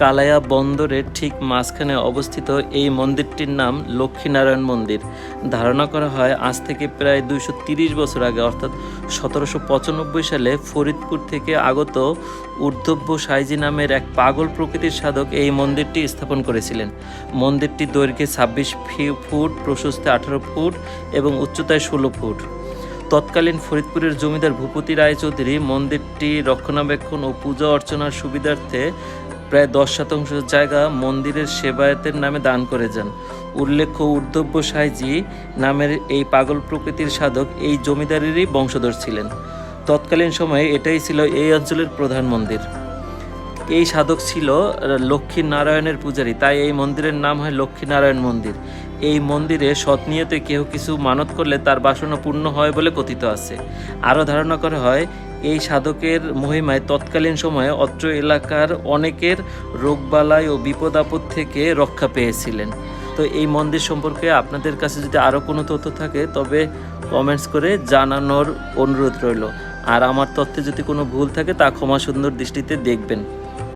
কালাইয়া বন্দরের ঠিক মাঝখানে অবস্থিত এই মন্দিরটির নাম লক্ষ্মীনারায়ণ মন্দির। ধারণা করা হয় আজ থেকে প্রায় 230 বছর আগে অর্থাৎ 1795 সালে ফরিদপুর থেকে আগত ঊর্ধ্বব্য সাইজি নামের এক পাগল প্রকৃতির সাধক এই মন্দিরটি স্থাপন করেছিলেন। মন্দিরটি দৈর্ঘ্যে 26 ফুট, প্রশস্তে 18 ফুট এবং উচ্চতায় 16 ফুট। তৎকালীন ফরিদপুরের জমিদার ভূপতি রায়চৌধুরী মন্দিরটি রক্ষণাবেক্ষণ ও পূজা অর্চনার সুবিধার্থে প্রায় 10% জায়গা মন্দিরের সেবায়েতের নামে দান করে যান। উল্লেখ্য, ঊর্ধ্বব্য সাইজি নামের এই পাগল প্রকৃতির সাধক এই জমিদারেরই বংশধর ছিলেন। তৎকালীন সময়ে এটাই ছিল এই অঞ্চলের প্রধান মন্দির। এই সাধক ছিল লক্ষ্মী নারায়ণের পূজারী, তাই এই মন্দিরের নাম হয় লক্ষ্মীনারায়ণ মন্দির। এই মন্দিরে সৎ নিয়তে কেউ কিছু মানত করলে তার বাসনা পূর্ণ হয় বলে কথিত আছে। আরও ধারণা করা হয় এই সাধকের মহিমায় তৎকালীন সময়ে অত্র এলাকার অনেকের রোগবালাই ও বিপদ আপদ থেকে রক্ষা পেয়েছিলেন। তো এই মন্দির সম্পর্কে আপনাদের কাছে যদি আরও কোনো তথ্য থাকে তবে কমেন্টস করে জানানোর অনুরোধ রইল। আর আমার তথ্যে যদি কোনো ভুল থাকে তা ক্ষমা সুন্দর দৃষ্টিতে দেখবেন।